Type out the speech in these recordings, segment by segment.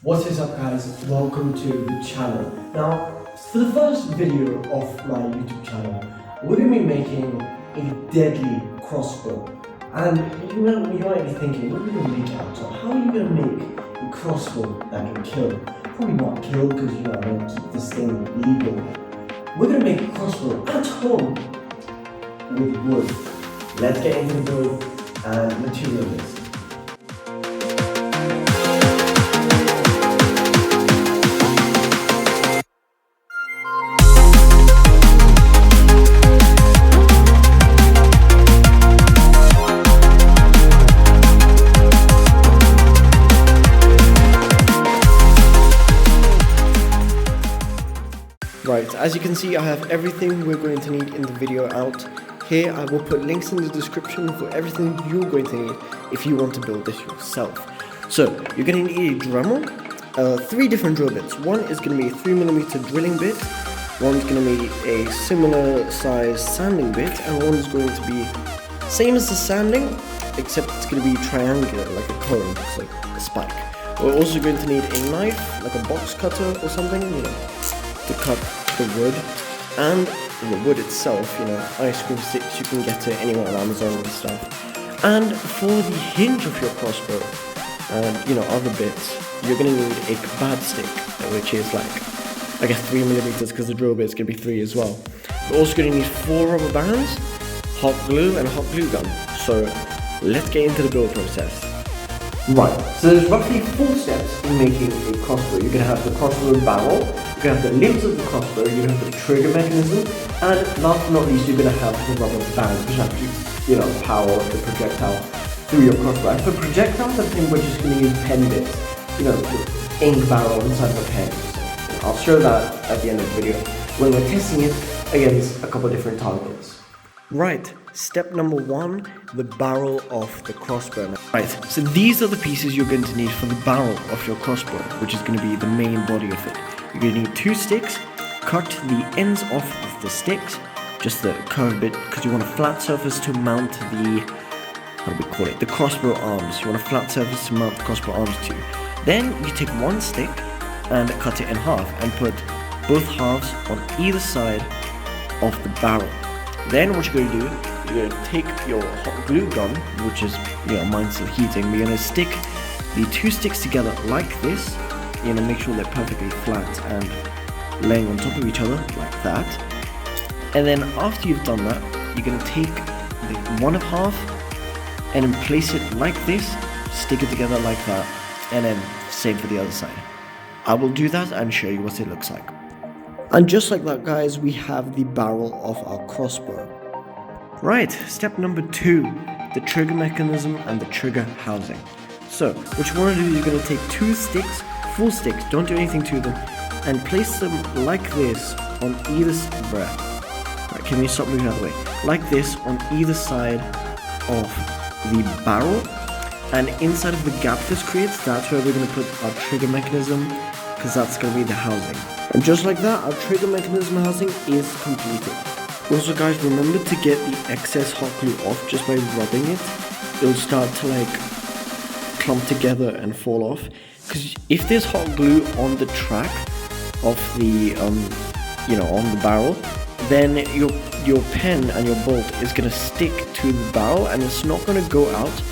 What is up guys, welcome to the channel. Now, for the first video of my YouTube channel, we're going to be making a deadly crossbow. And you might be thinking, what are we going to make it out of? How are you going to make a crossbow that can kill? Probably not kill because I want to keep this thing legal. We're going to make a crossbow at home with wood. Let's get into the build and material list. Right, as you can see, I have everything we're going to need in the video out. Here I will put links in the description for everything you're going to need if you want to build this yourself. So, you're going to need a Dremel, 3 different drill bits. One is going to be a 3mm drilling bit, one's going to be a similar size sanding bit, and one is going to be same as the sanding, except it's going to be triangular, like a cone, it's like a spike. We're also going to need a knife, like a box cutter or something, to cut the wood, and the wood itself, ice cream sticks, you can get it anywhere on Amazon and stuff. And for the hinge of your crossbow, and other bits, you're going to need a Kebab stick, which is like, I guess 3mm, because the drill bit is going to be 3 as well. You're also going to need 4 rubber bands, hot glue, and a hot glue gun. So let's get into the build process. Right, so there's roughly 4 steps in making a crossbow. You're going to have the crossbow barrel, you're going to have the limbs of the crossbow, you're going to have the trigger mechanism, and last but not least, you're going to have the rubber bands, which actually, power the projectile through your crossbow. And for projectiles, I think we're just going to use pen bits, the ink barrel inside of a pen. So, I'll show that at the end of the video when we're testing it against a couple of different targets. Right, step number 1, the barrel of the crossbow. Right, so these are the pieces you're going to need for the barrel of your crossbow, which is going to be the main body of it. You're going to need 2 sticks, cut the ends off of the sticks, just the curved bit, because you want a flat surface to mount the, the crossbow arms. You want a flat surface to mount the crossbow arms to. Then you take 1 stick and cut it in half and put both halves on either side of the barrel. Then what you're going to do, you're going to take your hot glue gun, which is, mine's still heating, but you're going to stick the 2 sticks together like this. You're going to make sure they're perfectly flat and laying on top of each other, like that. And then after you've done that, you're going to take the one half and then place it like this, stick it together like that, and then same for the other side. I will do that and show you what it looks like. And just like that, guys, we have the barrel of our crossbow. Right, step number 2, the trigger mechanism and the trigger housing. So, what you want to do is you're going to take 2 sticks, full sticks, don't do anything to them, and place them like this on either side. Right, can you stop moving out of the way? Like this on either side of the barrel, and inside of the gap this creates, that's where we're going to put our trigger mechanism, because that's going to be the housing. And just like that, our trigger mechanism housing is completed. Also guys, remember to get the excess hot glue off just by rubbing it. It'll start to clump together and fall off. Because if there's hot glue on the track of the, on the barrel, then your pen and your bolt is going to stick to the barrel and it's not going to go out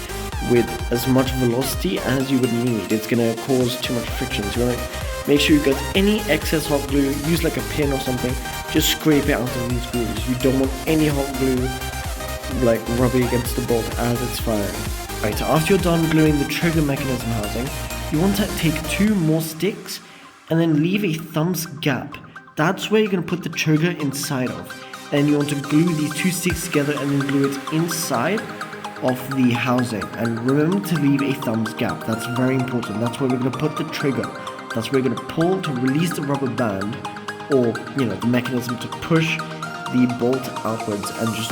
with as much velocity as you would need. It's going to cause too much friction. So you want to make sure you get any excess hot glue, use like a pin or something, just scrape it out of these grooves. You don't want any hot glue rubbing against the bolt as it's firing. Right, after you're done gluing the trigger mechanism housing, you want to take 2 more sticks and then leave a thumbs gap. That's where you're going to put the trigger inside of. And you want to glue these 2 sticks together and then glue it inside of the housing. And remember to leave a thumbs gap, that's very important. That's where we're going to put the trigger. That's where we're going to pull to release the rubber band, or the mechanism to push the bolt outwards and just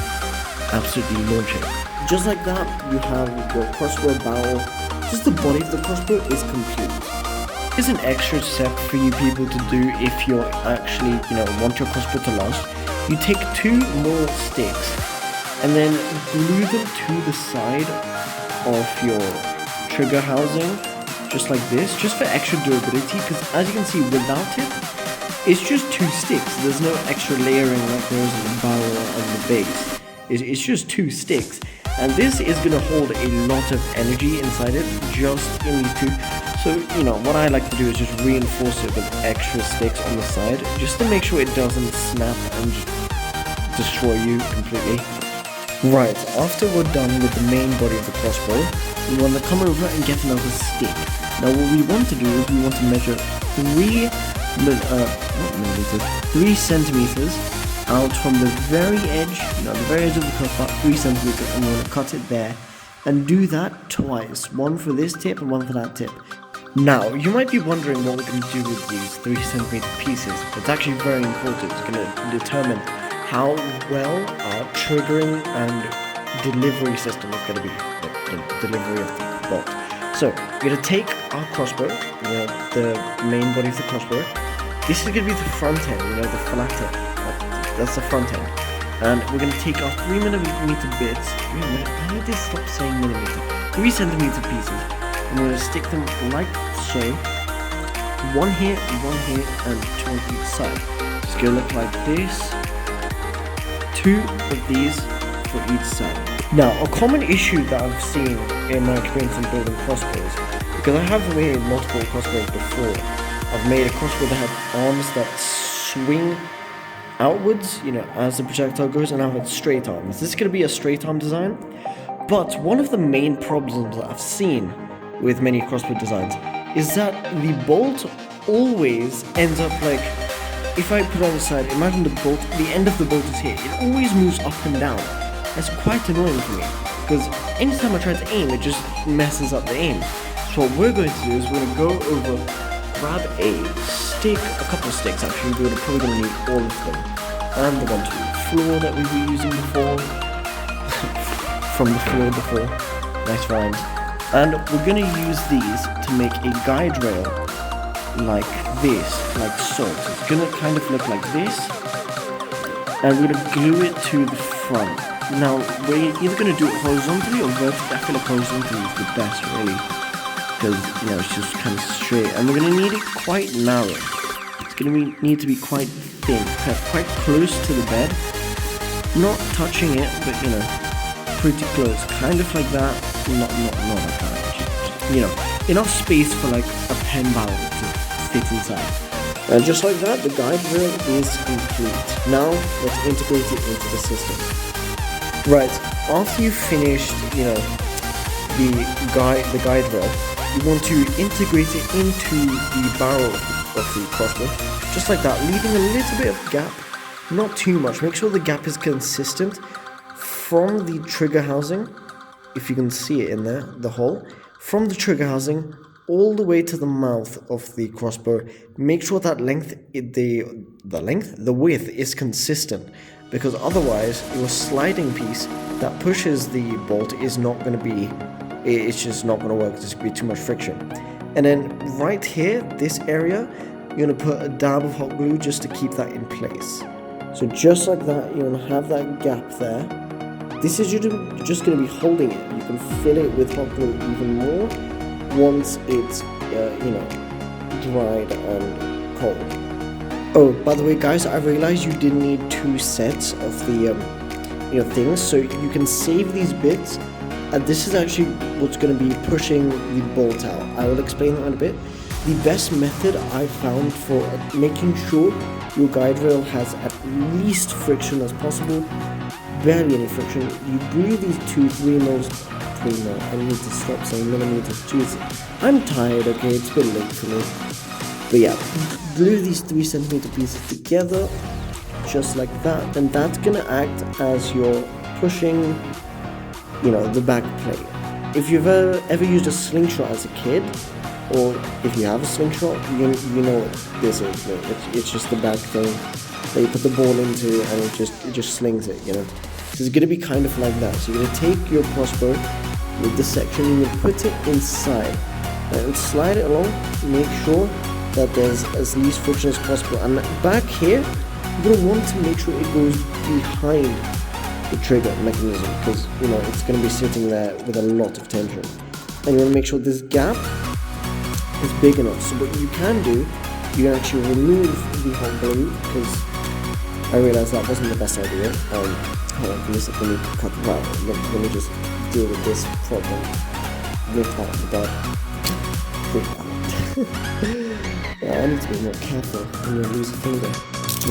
absolutely launch it. Just like that, you have your crossbow barrel. Just the body of the crossbow is complete. Here's an extra step for you people to do if you're actually, want your crossbow to last. You take 2 more sticks and then glue them to the side of your trigger housing, just like this, just for extra durability, because as you can see, without it, it's just 2 sticks. There's no extra layering like there is in the barrel and the base. It's just 2 sticks. And this is going to hold a lot of energy inside it, just in these 2. So, you know, what I like to do is just reinforce it with extra sticks on the side, just to make sure it doesn't snap and just destroy you completely. Right, after we're done with the main body of the crossbow, we want to come over and get another stick. Now what we want to do is we want to measure 3 centimeters out from the very edge, the very edge of the crossbar, 3 centimeters, and we're going to cut it there. And do that twice, one for this tip and one for that tip. Now, you might be wondering what we're going to do with these 3 centimeter pieces. It's actually very important. It's going to determine how well our triggering and delivery system is going to be, the delivery of the bolt. So, we're going to take our crossbow, the main body of the crossbow. This is going to be the front end, the flat end. That's the front end. And we're going to take our 3 millimeter bits. Wait a minute, I need to stop saying millimeter. 3 centimeter pieces. And we're going to stick them like so. 1 here, and 2 on each side. It's going to look like this. 2 of these for each side. Now, a common issue that I've seen in my experience in building crossbows, because I have made multiple crossbows before. I've made a crossbow that had arms that swing outwards, as the projectile goes, and I have straight arms. This is going to be a straight arm design, but one of the main problems that I've seen with many crossbow designs is that the bolt always ends up like, if I put it on the side, imagine the end of the bolt is here, it always moves up and down. That's quite annoying for me, because anytime I try to aim, it just messes up the aim. So what we're going to do is we're going to go over, grab a stick, a couple of sticks actually, we're probably going to need all of them, and the ones from the floor that we were using before, from the floor before, nice rhymes, and we're going to use these to make a guide rail like this, like so. So it's going to kind of look like this, and we're going to glue it to the front. Now, we're either going to do it horizontally or vertically. I feel like horizontally is the best, really, because, it's just kind of straight. And we're going to need it quite narrow. It's going to need to be quite thin, quite close to the bed. Not touching it, but, pretty close. Kind of like that. Not like that. Just, enough space for, like, a pen barrel to fit inside. And just like that, the guide rail is complete. Now, let's integrate it into the system. Right, after you've finished, the guide rail, you want to integrate it into the barrel of the crossbow, just like that, leaving a little bit of gap, not too much. Make sure the gap is consistent from the trigger housing, if you can see it in there, the hole, from the trigger housing all the way to the mouth of the crossbow. Make sure that the width is consistent, because otherwise your sliding piece that pushes the bolt is not going to be, it's just not going to work. There's going to be too much friction. And then right here, this area, you're going to put a dab of hot glue just to keep that in place. So just like that, you're going to have that gap there. This is just going to be holding it. You can fill it with hot glue even more once it's, dried and cold. Oh, by the way, guys, I realized you didn't need 2 sets of the, things, so you can save these bits, and this is actually what's going to be pushing the bolt out. I will explain that in a bit. The best method I've found for making sure your guide rail has at least friction as possible, barely any friction, you glue these 3 mils, I need to stop saying millimeters, Jesus. I'm tired, okay, it's a bit late for me. But yeah, glue these 3 centimeter pieces together, just like that, and that's gonna act as you're pushing, the back plate. If you've ever used a slingshot as a kid, or if you have a slingshot, you know what this is. It's just the back thing that you put the ball into, and it just slings it. So it's gonna be kind of like that. So you're gonna take your crossbow with the section, and you put it inside, and slide it along. Make sure that there's as least friction as possible, and back here you're going to want to make sure it goes behind the trigger mechanism, because it's going to be sitting there with a lot of tension, and you want to make sure this gap is big enough. So what you can do, you can actually remove the hot glue, because I realized that wasn't the best idea. Hold on, let me cut the wire. Let me just deal with this problem without yeah, I need to be more careful when you lose a finger.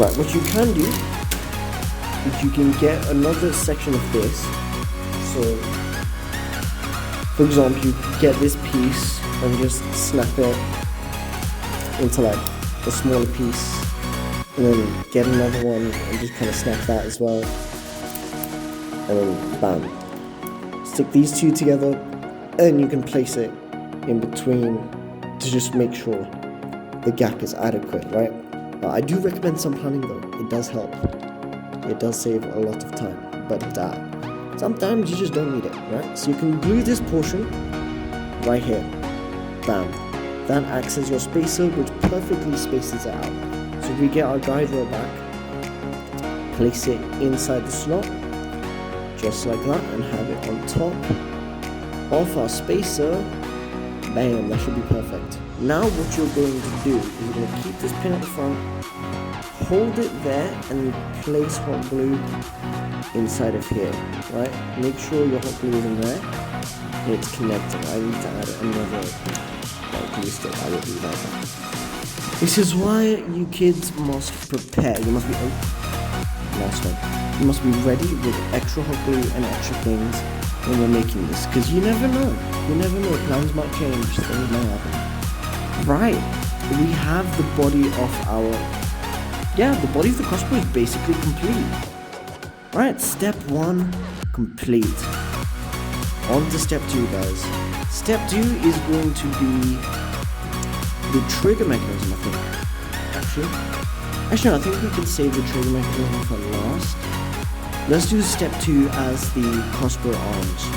Right, what you can do is you can get another section of this. So, for example, you get this piece and just snap it into like a smaller piece, and then get another one and just kind of snap that as well, and then bam, stick these two together, and you can place it in between to just make sure the gap is adequate, right? I do recommend some planning though, it does help, it does save a lot of time, but sometimes you just don't need it, right? So you can glue this portion right here, bam, that acts as your spacer, which perfectly spaces it out. So we get our guide rail back, place it inside the slot, just like that, and have it on top of our spacer. Bam, that should be perfect. Now what you're going to do is you're going to keep this pin at the front, hold it there, and place hot glue inside of here, right? Make sure your hot glue is in there and it's connecting. I need to add another glue stick. I will do that. This is why you kids must prepare. You must be You must be ready with extra hot glue and extra things when we're making this, because you never know. You never know. Plans might change. Things may happen. Right. We have the body of our. Yeah, the body of the crossbow is basically complete. Right. Step 1 complete. On to step 2, guys. Step 2 is going to be the trigger mechanism, I think. Actually, no, I think we could save the trigger mechanism for last. Let's do step 2 as the crossbow arms.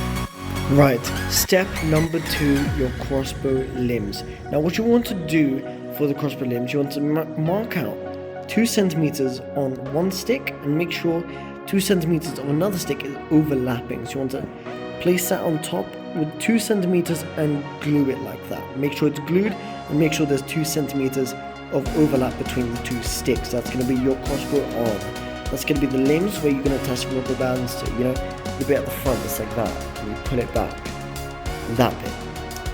Right, step number 2, your crossbow limbs. Now what you want to do for the crossbow limbs, you want to mark out 2 centimeters on one stick and make sure 2 centimeters of another stick is overlapping. So you want to place that on top with 2 centimeters and glue it like that. Make sure it's glued and make sure there's 2 centimeters of overlap between the 2 sticks. That's going to be your crossbow arm. That's going to be the limbs where you're going to attach rubber bands to, you know, the bit at the front, just like that. And you pull it back. That bit.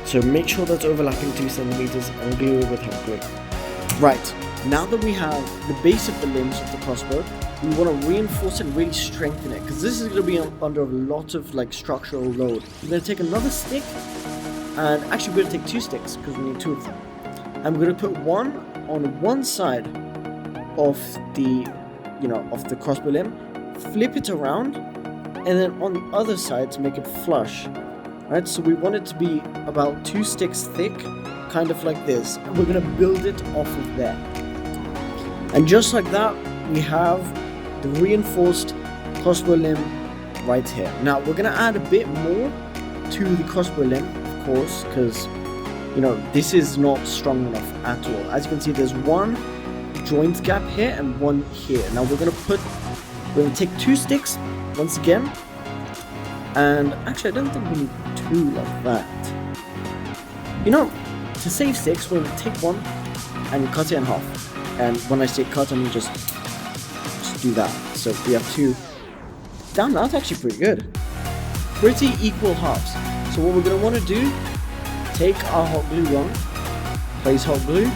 So make sure that's overlapping 2 centimeters and glue it with hot glue. Right, now that we have the base of the limbs of the crossbow, we want to reinforce it and really strengthen it, because this is going to be under a lot of like structural load. We're going to take another stick, and actually we're going to take 2 sticks because we need 2 of them. And we're going to put one on one side of the, of the crossbow limb, flip it around, and then on the other side to make it flush. Right, so we want it to be about 2 sticks thick, kind of like this, and we're going to build it off of there. And just like that, we have the reinforced crossbow limb right here. Now we're going to add a bit more to the crossbow limb, of course, because this is not strong enough at all. As you can see, there's one joint gap here and one here. Now we're going to take 2 sticks once again, and actually I don't think we need 2 like that. To save 6, we're going to take one and cut it in half. And when I say cut, I mean just do that. So we have 2. Damn, that's actually pretty good. Pretty equal halves. So what we're going to want to do, take our hot glue gun, place hot glue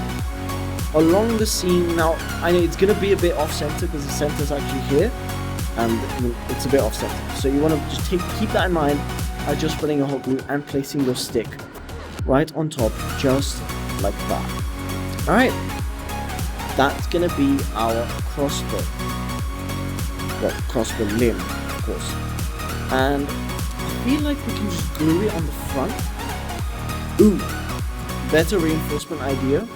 along the seam. Now I know it's going to be a bit off center because the center is actually here, and it's a bit off center. So you want to just keep that in mind by just putting a hot glue and placing your stick right on top, just like that. Alright, that's going to be our crossbow. Well, crossbow limb, of course. And I feel like we can just glue it on the front. Ooh, better reinforcement idea.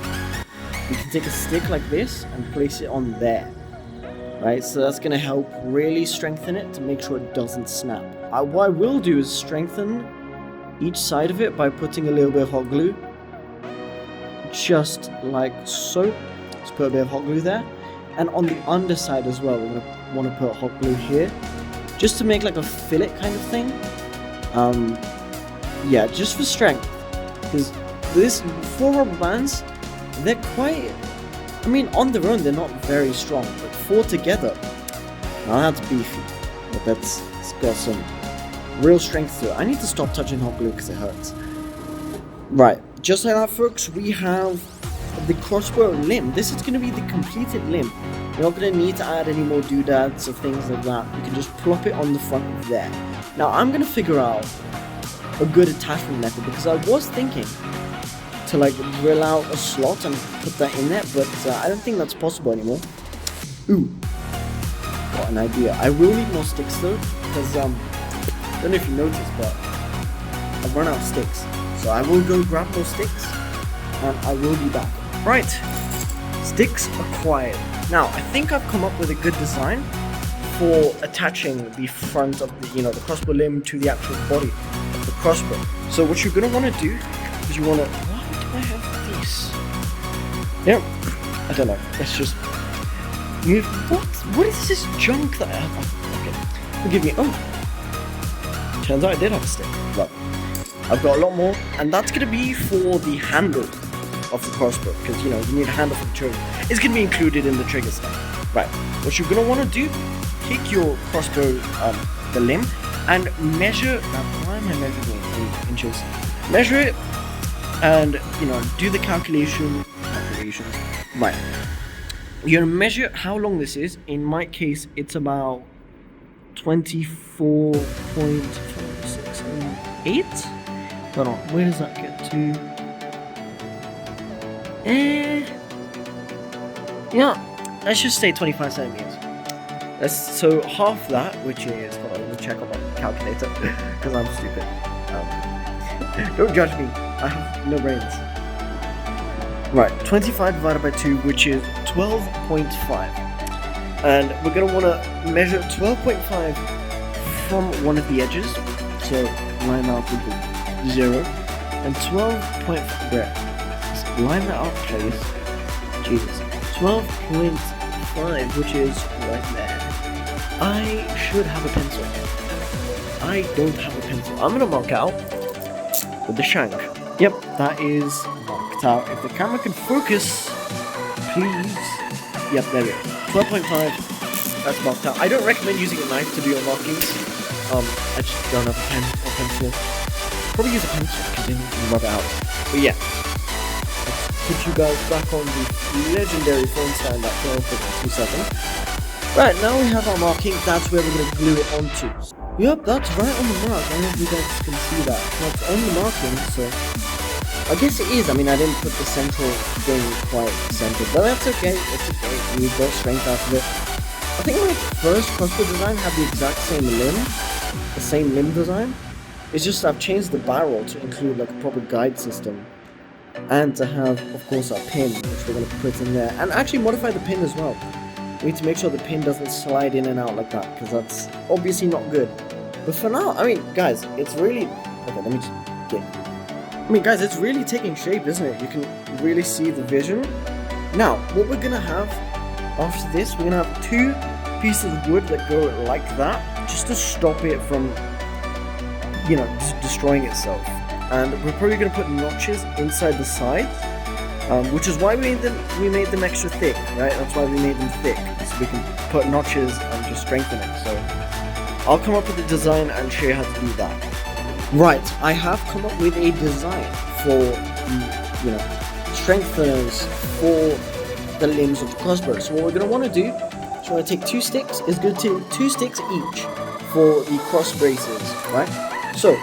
We can take a stick like this and place it on there. Right, so that's going to help really strengthen it to make sure it doesn't snap. What I will do is strengthen each side of it by putting a little bit of hot glue. Just like so. Let's put a bit of hot glue there. And on the underside as well, we're going to want to put hot glue here. Just to make like a fillet kind of thing. Yeah, just for strength. Because This 4 rubber bands, they're quite, I mean, on their own they're not very strong, but 4 together, now that's beefy. But it's got some real strength to it. I need to stop touching hot glue because it hurts. Right, just like that, folks, we have the crossbow limb. This is going to be the completed limb. You're not going to need to add any more doodads or things like that. You can just plop it on the front of there. Now, I'm going to figure out a good attachment method because I was thinking to like drill out a slot and put that in there, but I don't think that's possible anymore. Ooh, got an idea. I will need more sticks though, because I don't know if you noticed, but I've run out of sticks. So I will go grab more sticks and I will be back. Right, sticks acquired. Now, I think I've come up with a good design for attaching the front of the, the crossbow limb to the actual body of the crossbow. So what you're going to want to do is you want to, why do I have this? Yeah, I don't know, let's just move. What is this junk that I have? Okay, forgive me. Oh, turns out I did have a stick. Well, I've got a lot more, and that's going to be for the handle of the crossbow, because you need a handle for the trigger. It's going to be included in the trigger stuff. Right, what you're going to want to do, take your crossbow, the limb, and measure. Now, why am I measuring in inches? Measure it, and do the calculations. Right, you're going to measure how long this is. In my case, it's about 24.678. Hold on, where does that get to? Yeah, let's just say 25 centimeters. So half that, which is, hold on, let me check on my calculator, because I'm stupid. Don't judge me, I have no brains. Right, 25 divided by 2, which is 12.5. And we're going to want to measure 12.5 from one of the edges. So line up with the 0. And 12.5, let's line that up, please. Jesus. 12.5, which is right there. I should have a pencil. I don't have a pencil. I'm going to mark out with the shank. Yep, that is marked out. If the camera can focus, please. Yep, there we go. 12.5, that's marked out. I don't recommend using a knife to do your markings. I just don't have a pen or pencil. Probably use a pencil because then you can rub it out. But yeah, let's put you guys back on the legendary phone stand that fell for 2 seconds. Right, now we have our marking. That's where we're going to glue it onto. Yep, that's right on the mark. I don't know if you guys can see that. That's on the marking, so I guess it is. I mean, I didn't put the central thing quite centered, but that's okay. It's okay. We got strength out of it. I think my first crossbow design had the exact same limb, the same limb design. It's just I've changed the barrel to include like a proper guide system, and to have, of course, our pin, which we're going to put in there, and actually modify the pin as well. We need to make sure the pin doesn't slide in and out like that, because that's obviously not good. But for now, I mean, guys, it's really... Okay, let me just get... I mean, guys, it's really taking shape, isn't it? You can really see the vision. Now, what we're going to have after this, we're going to have 2 pieces of wood that go like that, just to stop it from, destroying itself. And we're probably going to put notches inside the sides. Which is why we made them extra thick, right? That's why we made them thick, so we can put notches and just strengthen it. So I'll come up with a design and show you how to do that. Right, I have come up with a design for the, strengtheners for the limbs of the crossbow. So what we're going to want to do is we're going to take 2 sticks. It's going to take 2 sticks each for the cross braces, right? So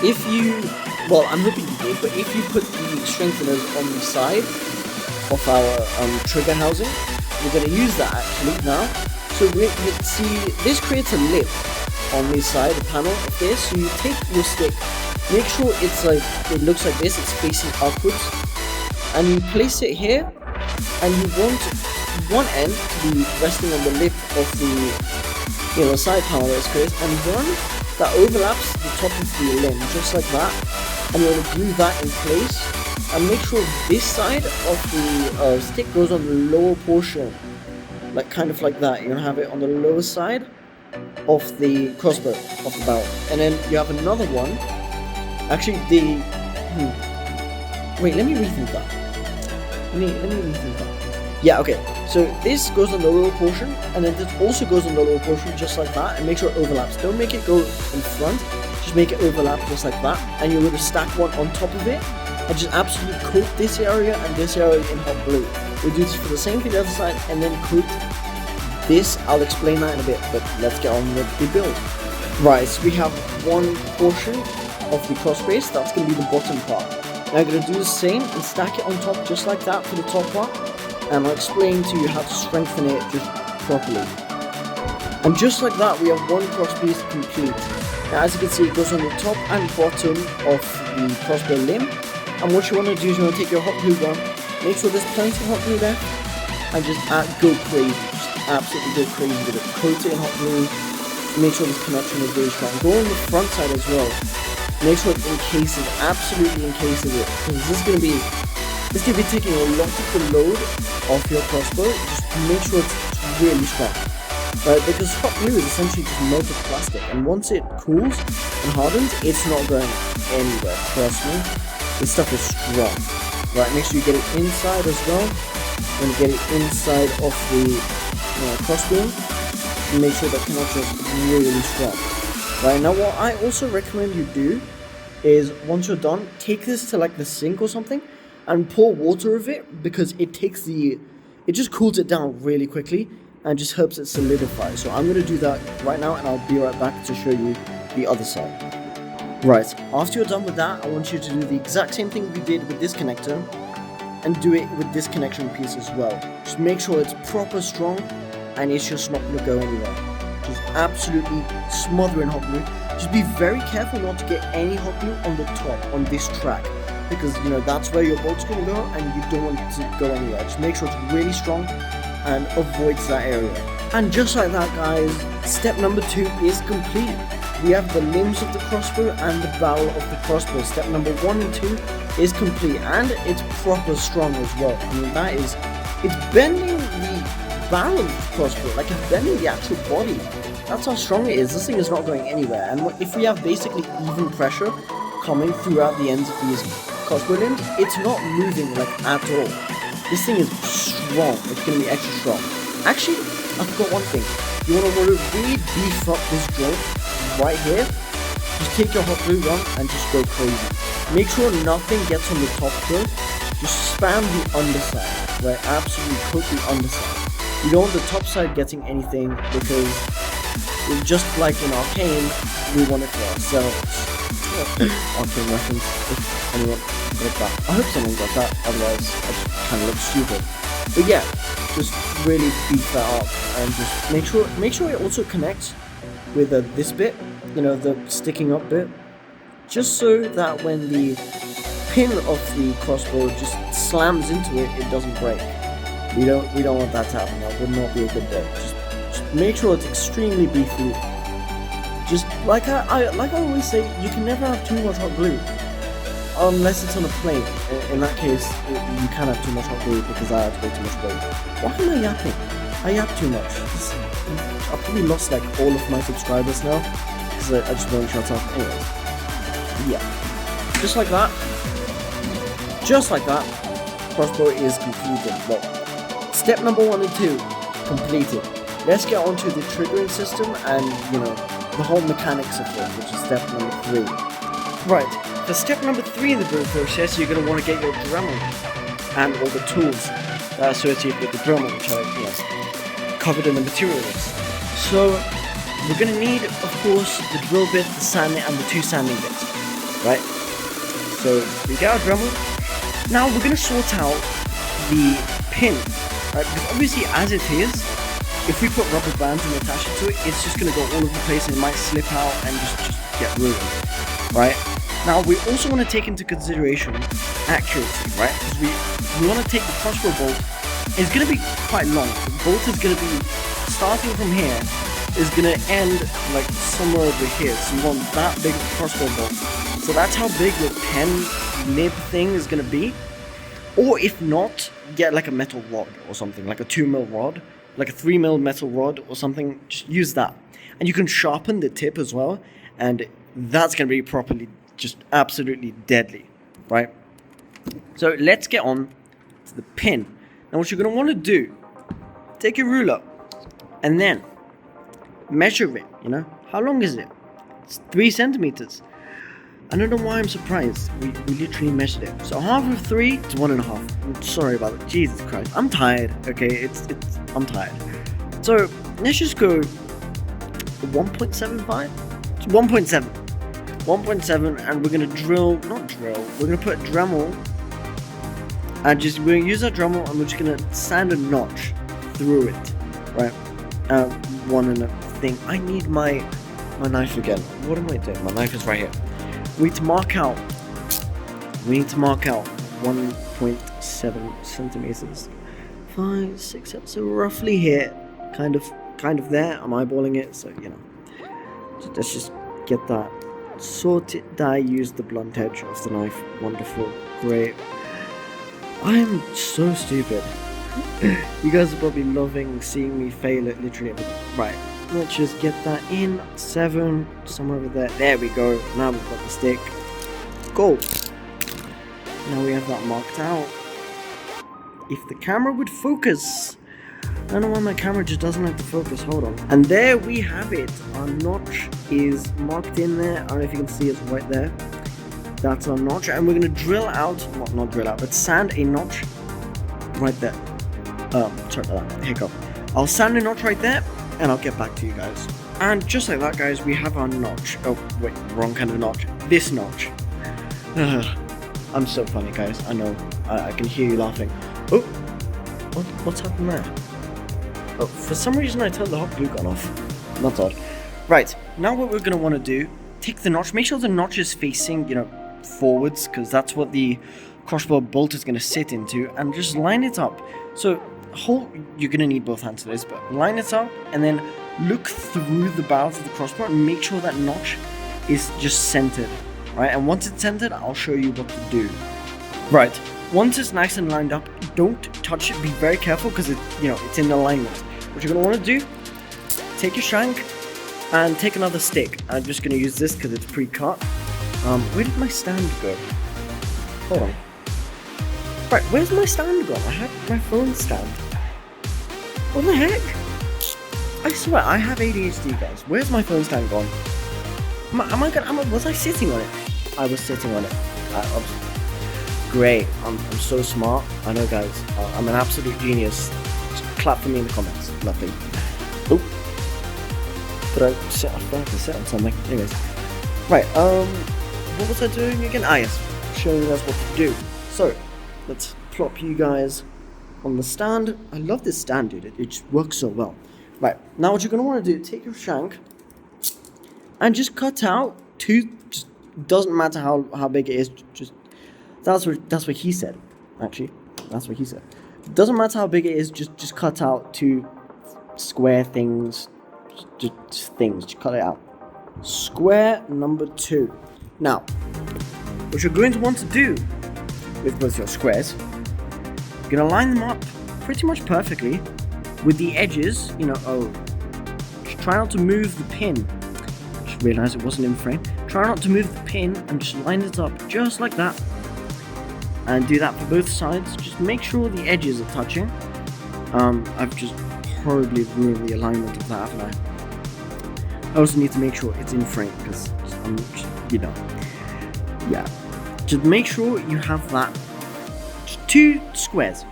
if you... Well, I'm hoping you did, but if you put the strengtheners on the side of our trigger housing, we're going to use that actually now. So we see this creates a lip on the side, the panel of this. So you take your stick, make sure it looks like this, it's facing upwards, and you place it here, and you want one end to be resting on the lip of the side panel that is created, and one that overlaps the top of the limb, just like that. And you're going to glue that in place, and make sure this side of the stick goes on the lower portion, kind of like that. You're going to have it on the lower side of the crossbow, of the barrel. And then you have another one, actually Wait, let me rethink that. Let me rethink that. Yeah, okay. So this goes on the lower portion, and then this also goes on the lower portion, just like that, and make sure it overlaps. Don't make it go in front, just make it overlap just like that, and you're going to stack one on top of it, and just absolutely coat this area and this area in hot glue. We'll do this for the same for the other side, and then coat this. I'll explain that in a bit, but let's get on with the build. Right, so we have one portion of the cross base, that's going to be the bottom part. Now I'm going to do the same and stack it on top just like that for the top part, and I'll explain to you how to strengthen it just properly. And just like that, we have one cross piece complete. Now as you can see, it goes on the top and bottom of the crossbow limb, and what you want to do is you want to take your hot glue gun, make sure there's plenty of hot glue there, and just go crazy, just absolutely go crazy with it. Coat it in hot glue, make sure this connection is really strong. Go on the front side as well. Make sure it encases, absolutely encases it, because this is going to be taking a lot of the load off your crossbow. Just make sure it's really strong, right? Because hot glue is essentially just melted plastic, and once it cools and hardens, it's not going anywhere. Trust me, this stuff is strong. Right, make sure you get it inside as well, and get it inside of the crossbow. Make sure that connection is really strong. Right, now what I also recommend you do is once you're done, take this to like the sink or something and pour water over it, because it just cools it down really quickly and just helps it solidify. So I'm going to do that right now, and I'll be right back to show you the other side. Right, after you're done with that, I want you to do the exact same thing we did with this connector and do it with this connection piece as well. Just make sure it's proper strong and it's just not going to go anywhere. Just absolutely smother in hot glue. Just be very careful not to get any hot glue on the top on this track, because that's where your bolt's going to go and you don't want it to go anywhere. Just make sure it's really strong and avoids that area. And just like that, guys, step number 2 is complete. We have the limbs of the crossbow and the barrel of the crossbow. Step number 1 and 2 is complete, and it's proper strong as well. I mean, it's bending the barrel of the crossbow, like it's bending the actual body. That's how strong it is. This thing is not going anywhere, and if we have basically even pressure coming throughout the ends of these crossbow limbs, it's not moving like at all. This thing is strong. It's going to be extra strong. Actually, I forgot one thing. You want to really beef up this joint right here. Just take your hot glue gun and just go crazy. Make sure nothing gets on the top though. Just spam the underside, right? Absolutely coat the underside. You don't want the top side getting anything, because just like in Arcane, we want it for ourselves. Arcane reference, if anyone got that. I hope someone got that, otherwise I just kind of look stupid. But yeah, just really beef that up, and just make sure it also connects with this bit, the sticking up bit, just so that when the pin of the crossbow just slams into it, it doesn't break. We don't want that to happen. That would not be a good day. Just make sure it's extremely beefy. Just like I always say, you can never have too much hot glue, unless it's on a plane. In that case, you can have too much hot glue, because I have way too much weight. Why am I yapping? I yap too much. I've probably lost like all of my subscribers now, because I just won't shut up. Anyways, yeah, just like that. Crossbow is completed. Well, step number 1 and 2 completed. Let's get on to the triggering system and the whole mechanics of it, which is step number 3. Right, for step number 3 in the build process, you're going to want to get your Dremel and all the tools that are associated with the Dremel, which are covered in the material list. So we're going to need, of course, the drill bit, the sanding, and the 2 sanding bits. Right? So we get our Dremel. Now we're going to sort out the pin, right? Because obviously, as it is, if we put rubber bands and attach it to it, it's just going to go all over the place and it might slip out and just get ruined, right? Now we also want to take into consideration accuracy, right? Because we want to take the crossbow bolt. It's going to be quite long. The bolt is going to be starting from here, is going to end like somewhere over here. So you want that big of a crossbow bolt. So that's how big the 10 nib thing is going to be. Or if not, get like a metal rod or something, like a 2mm rod, like a 3mm metal rod or something. Just use that. And you can sharpen the tip as well, and that's going to be properly, just absolutely deadly, right? So let's get on to the pin. Now what you're going to want to do, take your ruler and then measure it, you know. How long is it? It's 3 centimeters. I don't know why I'm surprised. We literally measured it. So half of 3 is 1.5. I'm sorry about it. Jesus Christ. I'm tired. Okay, I'm tired. So let's just go 1.75. It's 1.7. 1.7, and we're gonna we're gonna put a Dremel, and we're gonna use that Dremel, and we're just gonna sand a notch through it, right? One and a thing. I need my knife again. What am I doing? My knife is right here. We need to mark out 1.7 centimeters. 5, 6, 7, so roughly here, kind of there. I'm eyeballing it, so you know. So let's just get that sorted. I use the blunt edge of the knife. Wonderful, great. I am so stupid. You guys are probably loving seeing me fail at literally everything. Right, let's just get that in. 7, somewhere over there. There we go. Now we've got the stick. Go. Now we have that marked out. If the camera would focus. I don't know why my camera just doesn't like to focus. Hold on. And there we have it. Our notch is marked in there. I don't know if you can see it's right there. That's our notch. And we're going to drill out. Not drill out, but sand a notch right there. Sorry about that. Hiccup. I'll sand a notch right there, and I'll get back to you guys. And just like that, guys, we have our notch. Oh, wait. Wrong kind of notch. This notch. I'm so funny, guys. I know. I can hear you laughing. Oh. What's happened there? Oh, for some reason I turned the hot glue gun off. That's odd. Right, now what we're going to want to do, take the notch, make sure the notch is facing, you know, forwards, because that's what the crossbow bolt is going to sit into, and just line it up. So, you're going to need both hands for this, but line it up, and then look through the barrel of the crossbow, and make sure that notch is just centered, right? And once it's centered, I'll show you what to do. Right, once it's nice and lined up, don't touch it, be very careful, because it's in alignment. What you're going to want to do, take your shank and take another stick. I'm just going to use this because it's pre-cut. Where did my stand go? Hold on. Right, where's my stand gone? I had my phone stand. What the heck? I swear, I have ADHD, guys. Where's my phone stand gone? Was I sitting on it? I was sitting on it. Great. I'm so smart. I know, guys. I'm an absolute genius. Clap for me in the comments. Nothing. Oh. Did I sit? I forgot to sit on something. Anyways. Right, what was I doing again? Yes. Showing you guys what to do. So, let's plop you guys on the stand. I love this stand, dude. It just works so well. Right, now what you're going to want to do, take your shank and just cut out 2, just doesn't matter how big it is, just, that's what he said, actually. That's what he said. Doesn't matter how big it is, just cut out 2 square things, just cut it out. Square number 2. Now, what you're going to want to do with both your squares, you're going to line them up pretty much perfectly with the edges, just try not to move the pin. Just realized it wasn't in frame. Try not to move the pin and just line it up just like that. And do that for both sides. Just make sure the edges are touching. I've just horribly ruined the alignment of that, haven't I? I also need to make sure it's in frame because I'm just, yeah. Just make sure you have that. Just 2 squares,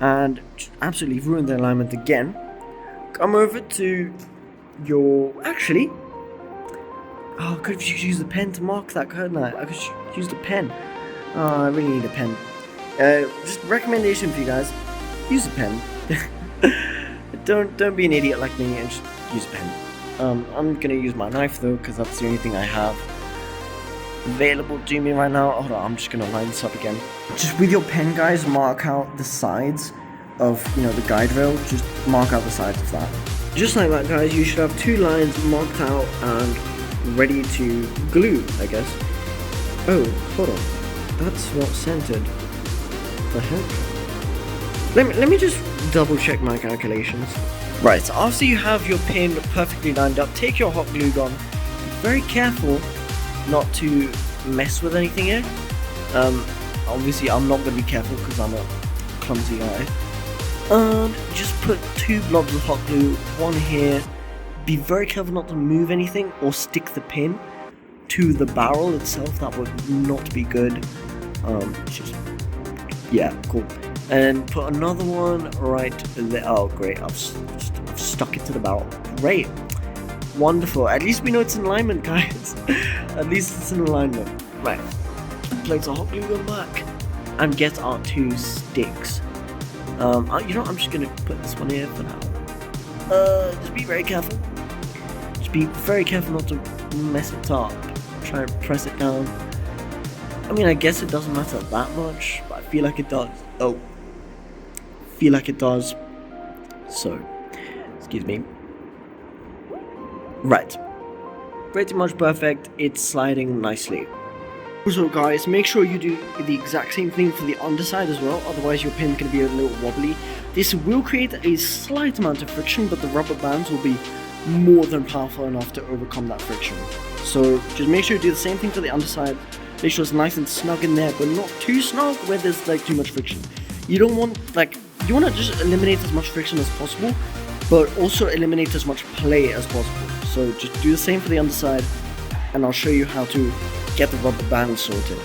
and just absolutely ruin the alignment again. Come over to your. Actually, I could have used the pen to mark that, couldn't I? I could use the pen. Oh, I really need a pen. Just recommendation for you guys: use a pen. Don't be an idiot like me and just use a pen. I'm gonna use my knife though, because that's the only thing I have available to me right now. Hold on, I'm just gonna line this up again. Just with your pen, guys, mark out the sides of the guide rail. Just mark out the sides of that. Just like that, guys. You should have 2 lines marked out and ready to glue, I guess. Oh, hold on. That's not centered. The heck? Let me just double check my calculations. Right, so after you have your pin perfectly lined up, take your hot glue gun. Be very careful not to mess with anything here. Obviously, I'm not going to be careful because I'm a clumsy guy. And just put 2 blobs of hot glue, one here. Be very careful not to move anything or stick the pin to the barrel itself. That would not be good. Just, yeah, cool. And put another one right there. Oh, great. I've stuck it to the barrel. Great. Wonderful. At least we know it's in alignment, guys. At least it's in alignment. Right. Place a hot glue gun back and get our 2 sticks. You know, I'm just gonna put this one here for now. Just be very careful. Just be very careful not to mess it up. Try and press it down. I mean, I guess it doesn't matter that much, but I feel like it does. Oh, feel like it does. So, excuse me. Right. Pretty much perfect. It's sliding nicely. Also guys, make sure you do the exact same thing for the underside as well, otherwise your pin's going to be a little wobbly. This will create a slight amount of friction, but the rubber bands will be more than powerful enough to overcome that friction. So just make sure you do the same thing for the underside. Make sure it's nice and snug in there, but not too snug where there's like too much friction. You don't want, like, you want to just eliminate as much friction as possible, but also eliminate as much play as possible. So just do the same for the underside, and I'll show you how to get the rubber band sorted.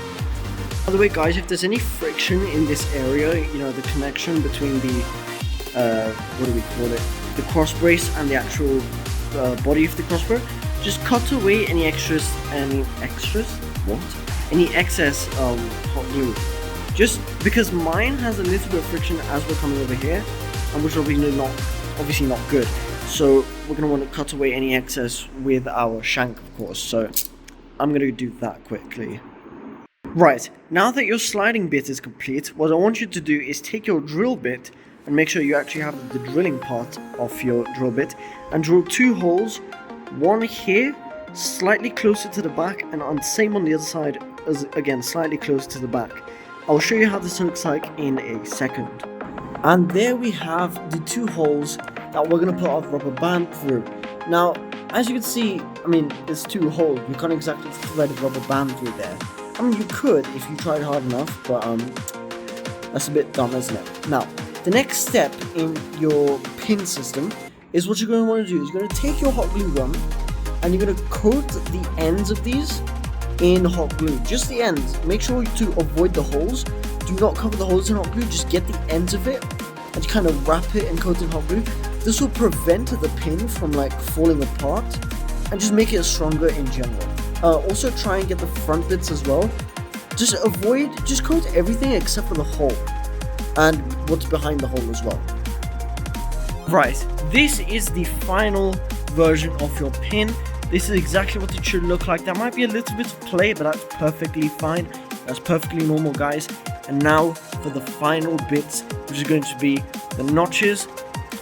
By the way guys, if there's any friction in this area, you know, the connection between the, what do we call it, the cross brace and the actual body of the crossbow, just cut away any excess, any excess hot glue. Just because mine has a little bit of friction as we're coming over here, and which will be obviously not good. So we're going to want to cut away any excess with our shank, of course. So I'm going to do that quickly. Right, now that your sliding bit is complete, what I want you to do is take your drill bit and make sure you actually have the drilling part of your drill bit and drill 2 holes, one here, slightly closer to the back, and same on the other side, as again, slightly closer to the back. I'll show you how this looks like in a second. And there we have the 2 holes that we're going to put our rubber band through. Now, as you can see, I mean, there's 2 holes. We can't exactly thread a rubber band through there. I mean, you could if you tried hard enough, but that's a bit dumb, isn't it? Now, the next step in your pin system is what you're going to want to do is you're going to take your hot glue gun and you're going to coat the ends of these in hot glue. Just the ends. Make sure to avoid the holes. Do not cover the holes in hot glue. Just get the ends of it and you kind of wrap it and coat it in hot glue. This will prevent the pin from like falling apart and just make it stronger in general. Also try and get the front bits as well. Just coat everything except for the hole and what's behind the hole as well. Right, this is the final version of your pin. This is exactly what it should look like. There might be a little bit of play, but that's perfectly fine. That's perfectly normal, guys. And now for the final bits, which is going to be the notches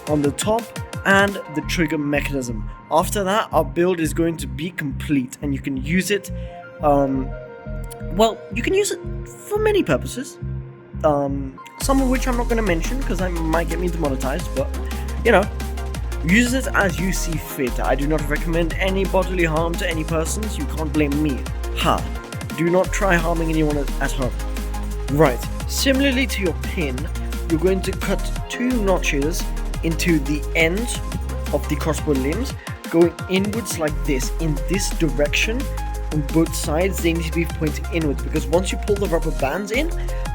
on the top and the trigger mechanism. After that, our build is going to be complete and you can use it, well, you can use it for many purposes, some of which I'm not going to mention because I might get me demonetized, but you know, use it as you see fit. I do not recommend any bodily harm to any persons. You can't blame me. Do not try harming anyone at home. Right, similarly to your pin, you're going to cut 2 notches into the ends of the crossbow limbs, going inwards like this, in this direction. On both sides, they need to be pointing inwards because once you pull the rubber bands in,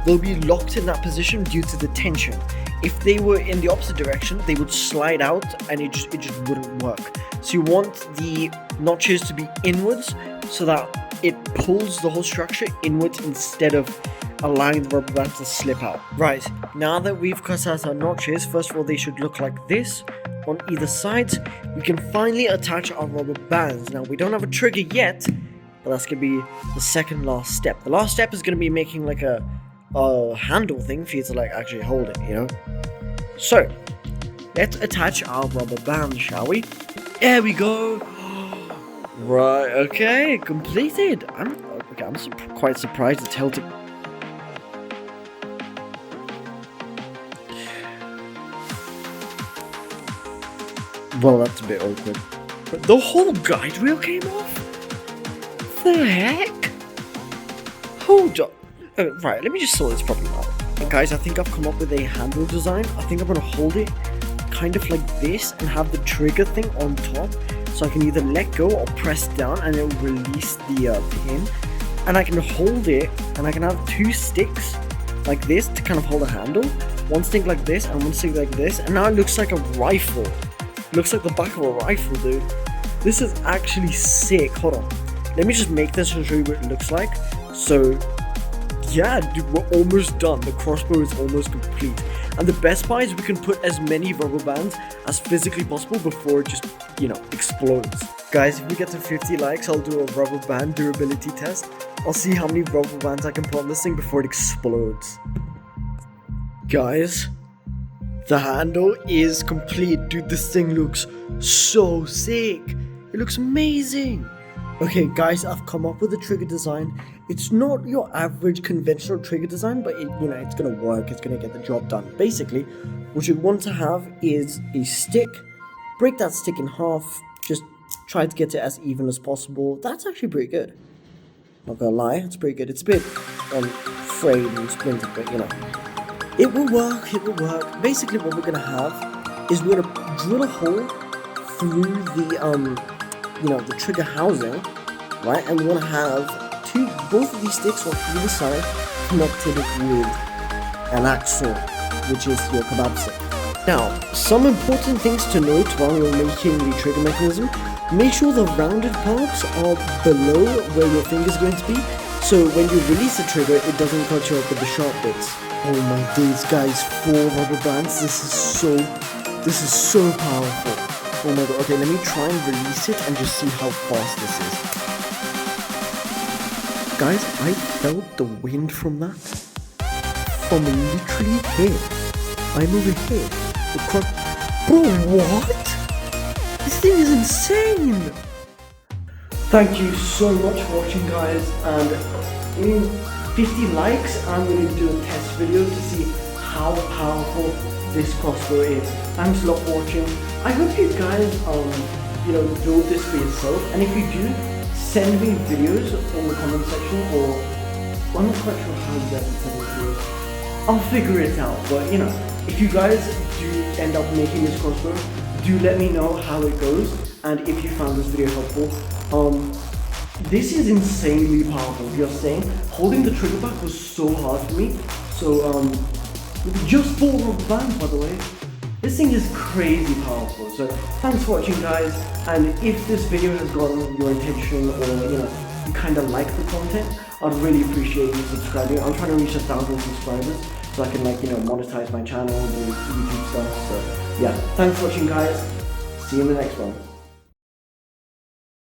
they'll be locked in that position due to the tension. If they were in the opposite direction, they would slide out and it just wouldn't work. So you want the notches to be inwards so that it pulls the whole structure inwards instead of allowing the rubber band to slip out. Right, now that we've cut out our notches, first of all they should look like this. On either side, we can finally attach our rubber bands. Now we don't have a trigger yet, but that's going to be the second last step. The last step is going to be making like a handle thing for you to like actually hold it, you know? So, let's attach our rubber band, shall we? There we go! Right, okay, completed! I'm quite surprised it's held it. Well, that's a bit awkward. But the whole guide rail came off? The heck? Hold up. Right, let me just sort this problem out. Guys, I think I've come up with a handle design. I think I'm gonna hold it kind of like this and have the trigger thing on top, so I can either let go or press down and it'll release the pin. And I can hold it and I can have two sticks like this to kind of hold a handle. One stick like this and one stick like this, and now it looks like a rifle. It looks like the back of a rifle, dude. This is actually sick. Hold on. Let me just make this and show you what it looks like. So yeah, dude, we're almost done. The crossbow is almost complete. And the best part is we can put as many rubber bands as physically possible before it just, explodes. Guys, if we get to 50 likes, I'll do a rubber band durability test. I'll see how many rubber bands I can put on this thing before it explodes. Guys, the handle is complete. Dude, this thing looks so sick. It looks amazing. Okay guys, I've come up with a trigger design. It's not your average conventional trigger design, but it's gonna work, it's gonna get the job done. Basically, what you want to have is a stick. Break that stick in half, just try to get it as even as possible. That's actually pretty good. Not gonna lie, it's pretty good. It's a bit frayed and splintered, but it will work, it will work. Basically what we're gonna have is we're gonna drill a hole through the trigger housing, right? And we want to have both of these sticks on either side connected with an axle, which is your kebab stick. Now, some important things to note while you're making the trigger mechanism. Make sure the rounded parts are below where your finger is going to be, so when you release the trigger, it doesn't cut you off with the sharp bits. Oh my days, guys, 4 rubber bands. This is so powerful. Oh my god, okay, let me try and release it and just see how fast this is. Guys, I felt the wind from that. From literally here. I'm over here. Bro, what? This thing is insane! Thank you so much for watching, guys, and in 50 likes, I'm going to do a test video to see how powerful this crossbow is. Thanks a lot for watching. I hope you guys build this for yourself, and if you do, send me videos in the comment section, or I'm not quite sure how you guys can send me videos. I'll figure it out, but if you guys do end up making this crossbow, do let me know how it goes, and if you found this video helpful. This is insanely powerful. You're saying holding the trigger back was so hard for me, so just 4 rubber bands, by the way. This thing is crazy powerful. So thanks for watching, guys, and if this video has gotten your attention, or you kind of like the content, I'd really appreciate you subscribing. I'm trying to reach 1,000 subscribers so I can monetize my channel and do YouTube stuff. So yeah, thanks for watching, guys. See you in the next one.